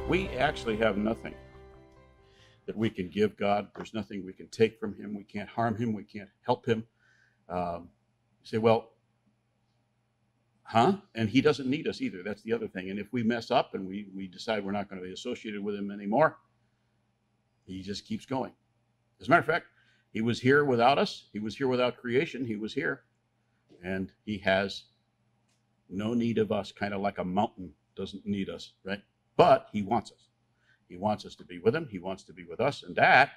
We actually have nothing that we can give God. There's nothing we can take from him. We can't harm him. We can't help him. You say, well, and he doesn't need us either. That's the other thing. And if we mess up and we decide we're not going to be associated with him anymore, he just keeps going. As a matter of fact, he was here without us. He was here without creation. He was here. And he has no need of us, kind of like a mountain doesn't need us, right? But he wants us. He wants us to be with him. He wants to be with us. And that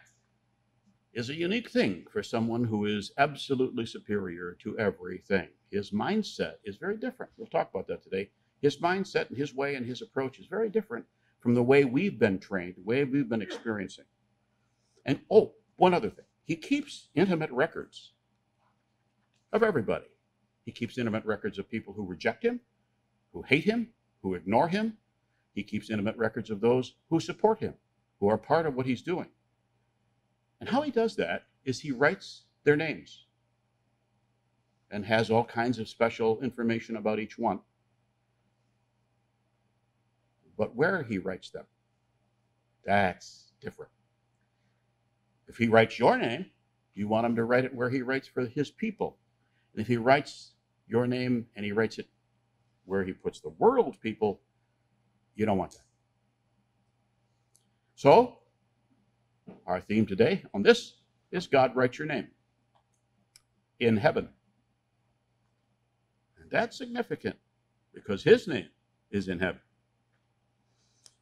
is a unique thing for someone who is absolutely superior to everything. His mindset is very different. We'll talk about that today. His mindset and his way and his approach is very different from the way we've been trained, the way we've been experiencing. And one other thing. He keeps intimate records of everybody. He keeps intimate records of people who reject him, who hate him, who ignore him. He keeps intimate records of those who support him, who are part of what he's doing. And how he does that is he writes their names and has all kinds of special information about each one. But where he writes them, that's different. If he writes your name, you want him to write it where he writes for his people. And if he writes your name and he writes it where he puts the world's people, you don't want that. So, our theme today on this is God writes your name in heaven. And that's significant because his name is in heaven.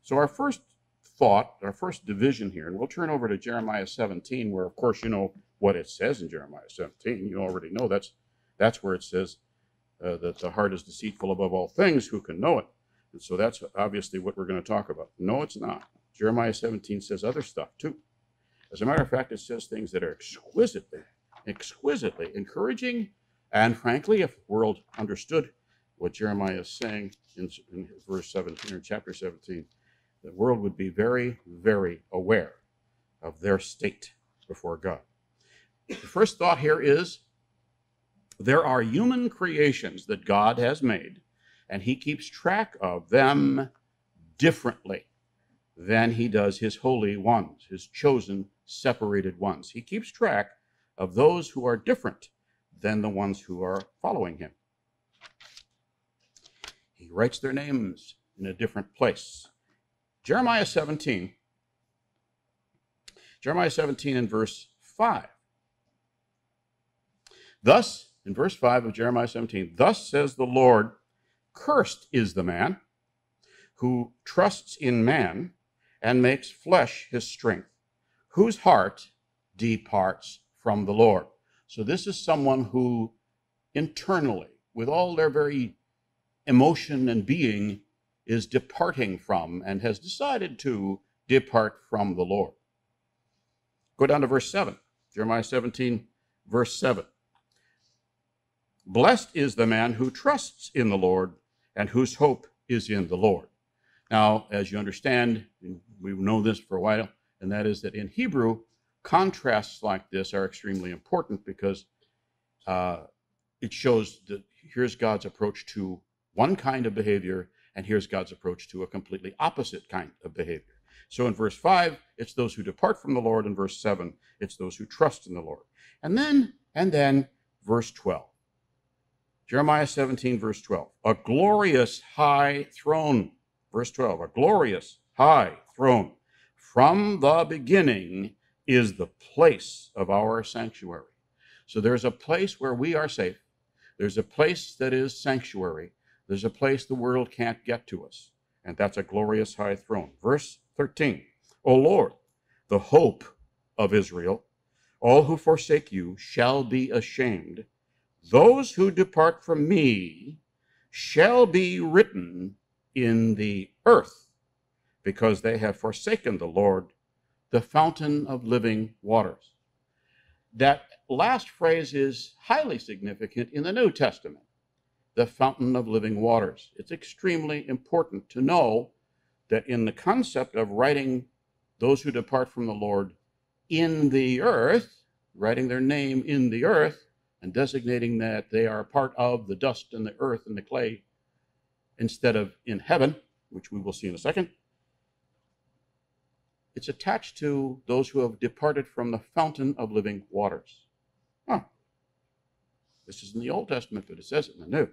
So our first thought, our first division here, and we'll turn over to Jeremiah 17, where of course you know what it says in Jeremiah 17. You already know that's where it says that the heart is deceitful above all things, who can know it? And so that's obviously what we're going to talk about. No, it's not. Jeremiah 17 says other stuff too. As a matter of fact, it says things that are exquisitely encouraging, and frankly, if the world understood what Jeremiah is saying in verse 17 or chapter 17, the world would be very, very aware of their state before God. The first thought here is there are human creations that God has made, and he keeps track of them differently than he does his holy ones, his chosen, separated ones. He keeps track of those who are different than the ones who are following him. He writes their names in a different place. Jeremiah 17 in verse 5. Thus, in verse 5 of Jeremiah 17, thus says the Lord, cursed is the man who trusts in man and makes flesh his strength, whose heart departs from the Lord. So this is someone who internally, with all their very emotion and being, is departing from and has decided to depart from the Lord. Go down to verse 7, Jeremiah 17, verse 7. Blessed is the man who trusts in the Lord and whose hope is in the Lord. Now, as you understand, we've known this for a while, and that is that in Hebrew, contrasts like this are extremely important because it shows that here's God's approach to one kind of behavior, and here's God's approach to a completely opposite kind of behavior. So in verse 5, it's those who depart from the Lord. In verse 7, it's those who trust in the Lord. And then verse 12. Jeremiah 17, verse 12. A glorious high throne. Verse 12. A glorious high throne. From the beginning is the place of our sanctuary. So there's a place where we are safe. There's a place that is sanctuary. There's a place the world can't get to us. And that's a glorious high throne. Verse 13. O Lord, the hope of Israel, all who forsake you shall be ashamed. Those who depart from me shall be written in the earth, because they have forsaken the Lord, the fountain of living waters. That last phrase is highly significant in the New Testament, the fountain of living waters. It's extremely important to know that in the concept of writing those who depart from the Lord in the earth, writing their name in the earth, and designating that they are part of the dust and the earth and the clay instead of in heaven, which we will see in a second, it's attached to those who have departed from the fountain of living waters. Huh. This is in the Old Testament, but it says it in the New.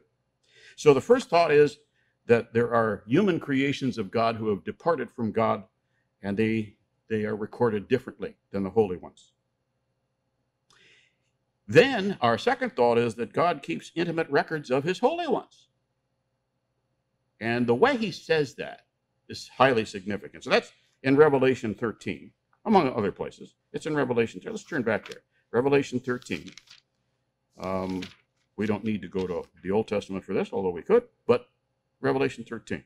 So the first thought is that there are human creations of God who have departed from God, and they are recorded differently than the holy ones. Then our second thought is that God keeps intimate records of his holy ones. And the way he says that is highly significant. So that's in Revelation 13, among other places. It's in Revelation 13. Let's turn back there. Revelation 13. We don't need to go to the Old Testament for this, although we could, but Revelation 13.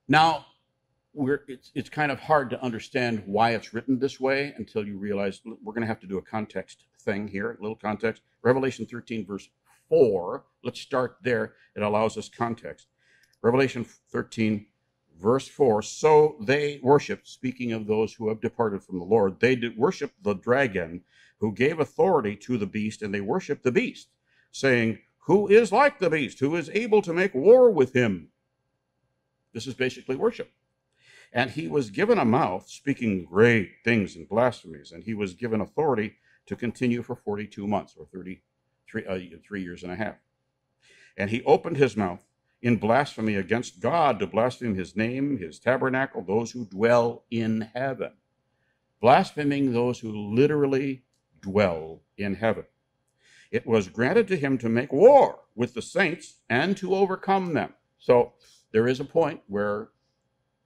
Now, it's kind of hard to understand why it's written this way until you realize we're going to have to do a context thing here, a little context. Revelation 13, verse 4. Let's start there. It allows us context. Revelation 13, verse 4. So they worshiped, speaking of those who have departed from the Lord, they did worship the dragon who gave authority to the beast, and they worshiped the beast, saying, who is like the beast? Who is able to make war with him? This is basically worship. And he was given a mouth, speaking great things and blasphemies, and he was given authority to continue for 42 months, or 3 years and a half. And he opened his mouth in blasphemy against God, to blaspheme his name, his tabernacle, those who dwell in heaven. Blaspheming those who literally dwell in heaven. It was granted to him to make war with the saints and to overcome them. So there is a point where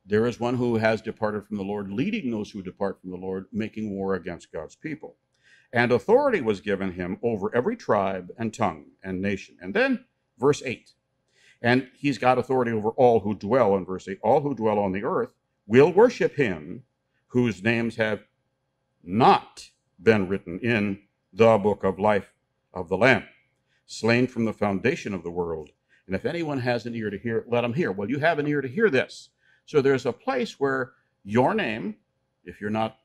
there is one who has departed from the Lord, leading those who depart from the Lord, making war against God's people. And authority was given him over every tribe and tongue and nation. And then verse 8. And he's got authority over all who dwell, in verse 8, all who dwell on the earth will worship him whose names have not been written in the book of life of the Lamb, slain from the foundation of the world. And if anyone has an ear to hear, let him hear. Well, you have an ear to hear this. So there's a place where your name, if you're not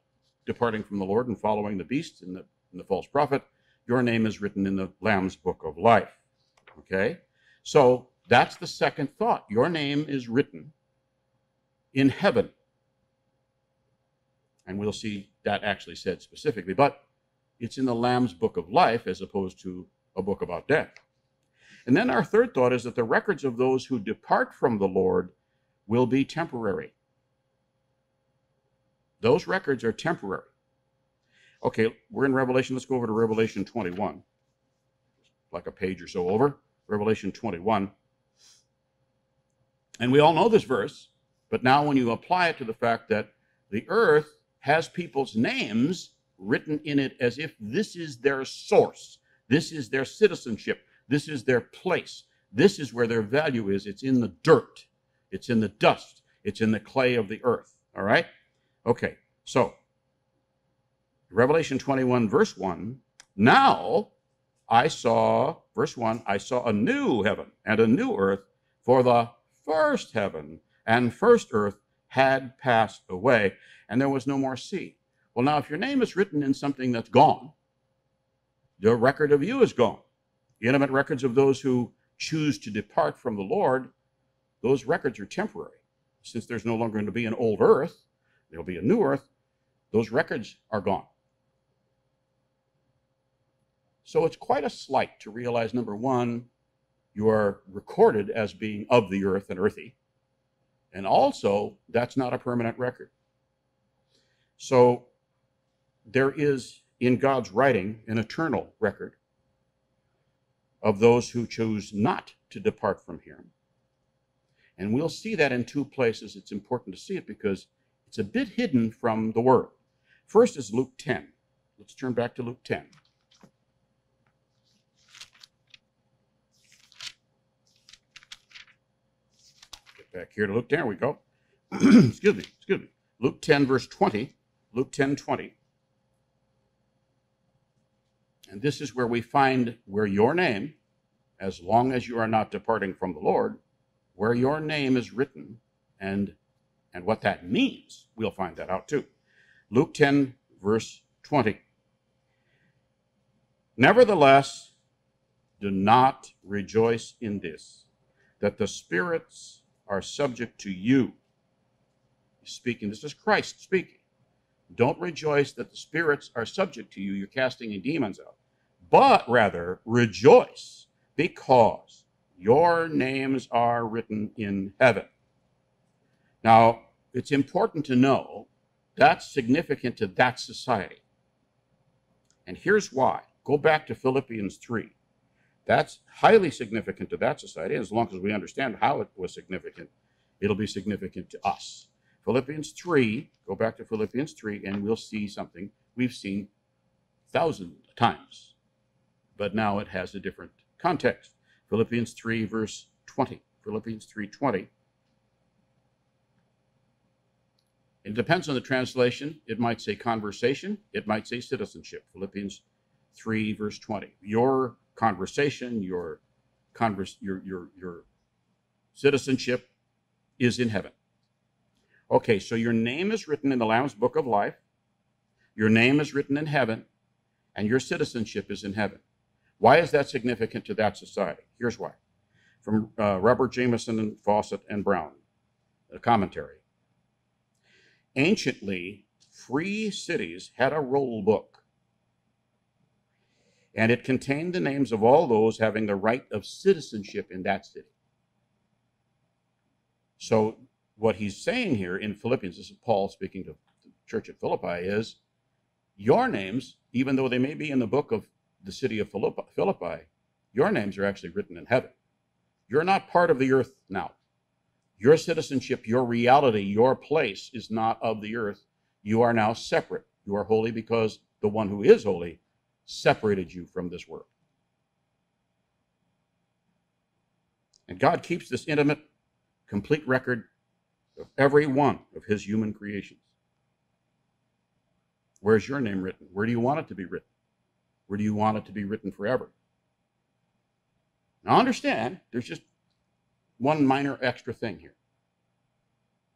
departing from the Lord and following the beast and the false prophet, your name is written in the Lamb's book of life. Okay? So that's the second thought. Your name is written in heaven. And we'll see that actually said specifically. But it's in the Lamb's book of life as opposed to a book about death. And then our third thought is that the records of those who depart from the Lord will be temporary. Those records are temporary. Okay, we're in Revelation. Let's go over to Revelation 21. Like a page or so over. Revelation 21. And we all know this verse, but now when you apply it to the fact that the earth has people's names written in it as if this is their source, this is their citizenship, this is their place, this is where their value is. It's in the dirt, it's in the dust, it's in the clay of the earth. All right? Okay, so Revelation 21, verse 1. Now I saw, verse 1, I saw a new heaven and a new earth, for the first heaven and first earth had passed away, and there was no more sea. Well, now, if your name is written in something that's gone, the record of you is gone. The intimate records of those who choose to depart from the Lord, those records are temporary. Since there's no longer going to be an old earth, there'll be a new earth, those records are gone. So it's quite a slight to realize, number one, you are recorded as being of the earth and earthy. And also, that's not a permanent record. So there is, in God's writing, an eternal record of those who choose not to depart from him. And we'll see that in two places. It's important to see it because it's a bit hidden from the Word. First is Luke 10. Let's turn back to Luke 10. Get back here to Luke 10. There we go. Excuse me. Luke 10, verse 20. Luke 10, 20. And this is where we find where your name, as long as you are not departing from the Lord, where your name is written and what that means. We'll find that out too. Luke 10, verse 20. Nevertheless, do not rejoice in this, that the spirits are subject to you, speaking. This is Christ speaking. Don't rejoice that the spirits are subject to you. You're casting demons out. But rather rejoice because your names are written in heaven. Now, it's important to know that's significant to that society. And here's why. Go back to Philippians 3. That's highly significant to that society. As long as we understand how it was significant, it'll be significant to us. Philippians 3, go back to Philippians 3, and we'll see something we've seen thousands of times. But now it has a different context. Philippians 3, verse 20. Philippians 3:20. It depends on the translation. It might say conversation. It might say citizenship. Philippians 3, verse 20. Your conversation, your citizenship is in heaven. Okay, so your name is written in the Lamb's Book of Life. Your name is written in heaven, and your citizenship is in heaven. Why is that significant to that society? Here's why. From Robert Jameson and Fawcett and Brown, a commentary. Anciently, free cities had a roll book, and it contained the names of all those having the right of citizenship in that city. So what he's saying here in Philippians, this is Paul speaking to the church at Philippi, is your names, even though they may be in the book of the city of Philippi, your names are actually written in heaven. You're not part of the earth now. Your citizenship, your reality, your place is not of the earth. You are now separate. You are holy because the one who is holy separated you from this world. And God keeps this intimate, complete record of every one of his human creations. Where's your name written? Where do you want it to be written? Where do you want it to be written forever? Now understand, there's just one minor extra thing here.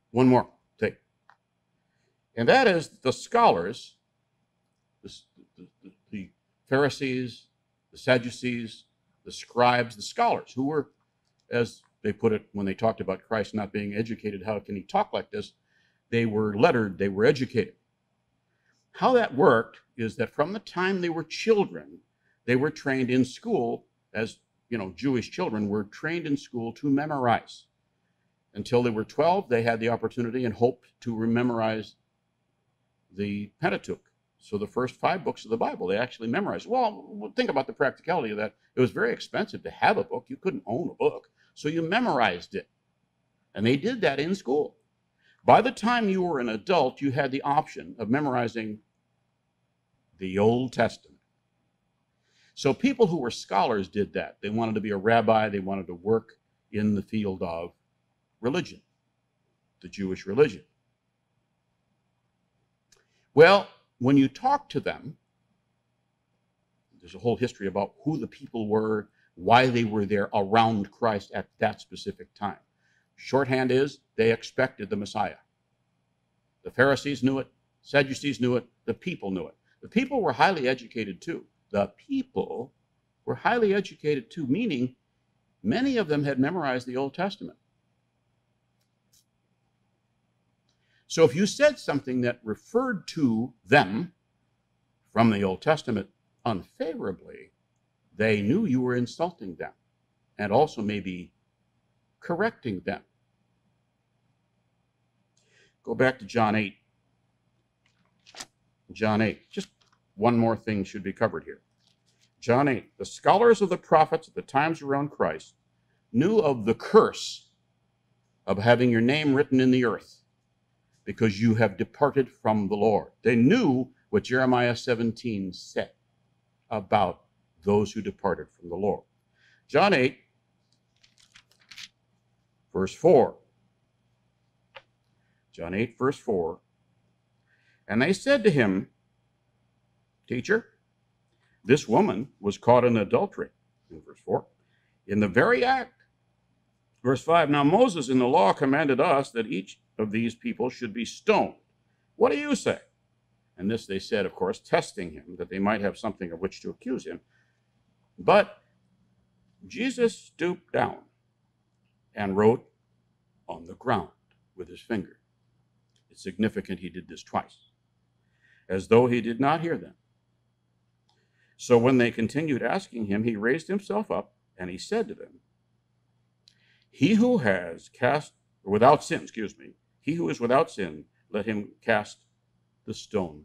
One more thing. And that is the scholars, the Pharisees, the Sadducees, the scribes, the scholars, who were, as they put it when they talked about Christ not being educated, how can he talk like this? They were lettered, they were educated. How that worked is that from the time they were children, they were trained in school, as Jewish children were trained in school to memorize. Until they were 12, they had the opportunity and hoped to memorize the Pentateuch. So the first 5 books of the Bible, they actually memorized. Well, think about the practicality of that. It was very expensive to have a book. You couldn't own a book. So you memorized it. And they did that in school. By the time you were an adult, you had the option of memorizing the Old Testament. So people who were scholars did that. They wanted to be a rabbi. They wanted to work in the field of religion, the Jewish religion. Well, when you talk to them, there's a whole history about who the people were, why they were there around Christ at that specific time. Shorthand is they expected the Messiah. The Pharisees knew it, Sadducees knew it, the people knew it. The people were highly educated too. The people were highly educated too, meaning many of them had memorized the Old Testament. So if you said something that referred to them from the Old Testament unfavorably, they knew you were insulting them and also maybe correcting them. Go back to John 8. John 8. Just one more thing should be covered here. John 8. The scholars of the prophets at the times around Christ knew of the curse of having your name written in the earth because you have departed from the Lord. They knew what Jeremiah 17 said about those who departed from the Lord. John 8, verse 4. John 8, verse 4. And they said to him, Teacher, this woman was caught in adultery, in verse 4, in the very act. Verse 5, now Moses in the law commanded us that each of these people should be stoned. What do you say? And this they said, of course, testing him, that they might have something of which to accuse him. But Jesus stooped down and wrote on the ground with his finger. It's significant he did this twice, as though he did not hear them. So when they continued asking him, he raised himself up and he said to them, he who is without sin, let him cast the stone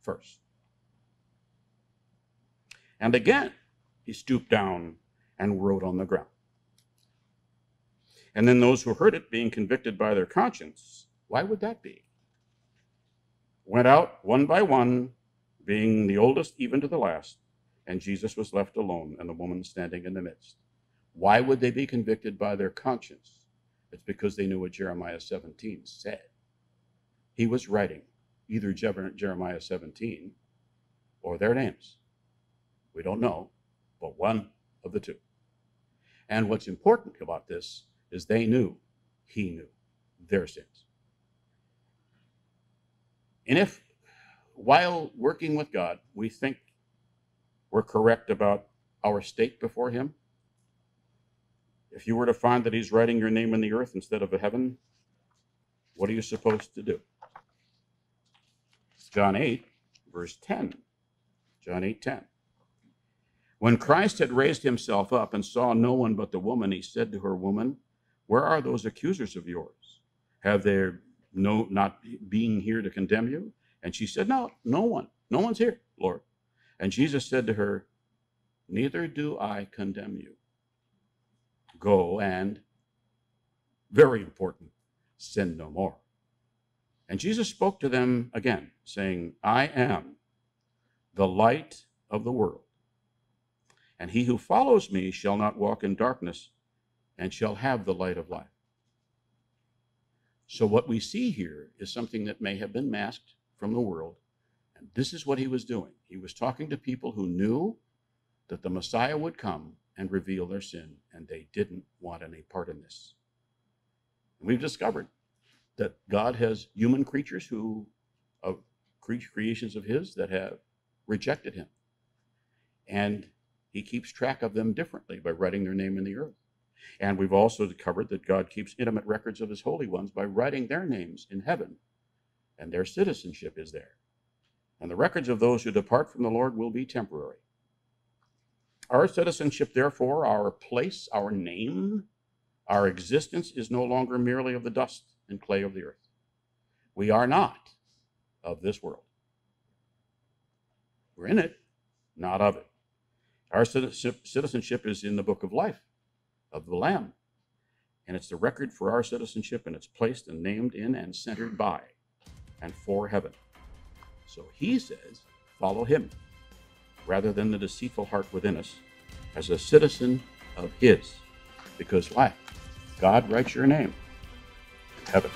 first. And again, he stooped down and wrote on the ground. And then those who heard it, being convicted by their conscience, why would that be? Went out one by one, being the oldest even to the last, and Jesus was left alone, and the woman standing in the midst. Why would they be convicted by their conscience? It's because they knew what Jeremiah 17 said. He was writing either Jeremiah 17 or their names. We don't know, but one of the two. And what's important about this is they knew, he knew their sins. And if, while working with God, we think we're correct about our state before him, if you were to find that he's writing your name in the earth instead of a heaven, what are you supposed to do? John 8, verse 10. John 8:10. When Christ had raised himself up and saw no one but the woman, he said to her, Woman, where are those accusers of yours? Have they not being here to condemn you? And she said, No one. No one's here, Lord. And Jesus said to her, Neither do I condemn you. Go and, very important, sin no more. And Jesus spoke to them again, saying, I am the light of the world. And he who follows me shall not walk in darkness, and shall have the light of life. So what we see here is something that may have been masked from the world. And this is what he was doing. He was talking to people who knew that the Messiah would come and reveal their sin, and they didn't want any part in this. And we've discovered that God has human creatures creations of his that have rejected him. And he keeps track of them differently by writing their name in the earth. And we've also covered that God keeps intimate records of his holy ones by writing their names in heaven, and their citizenship is there. And the records of those who depart from the Lord will be temporary. Our citizenship, therefore, our place, our name, our existence is no longer merely of the dust and clay of the earth. We are not of this world. We're in it, not of it. Our citizenship is in the book of life of the Lamb. And it's the record for our citizenship, and it's placed and named in and centered by and for heaven. So he says, follow him, rather than the deceitful heart within us, as a citizen of his. Because why? God writes your name in heaven.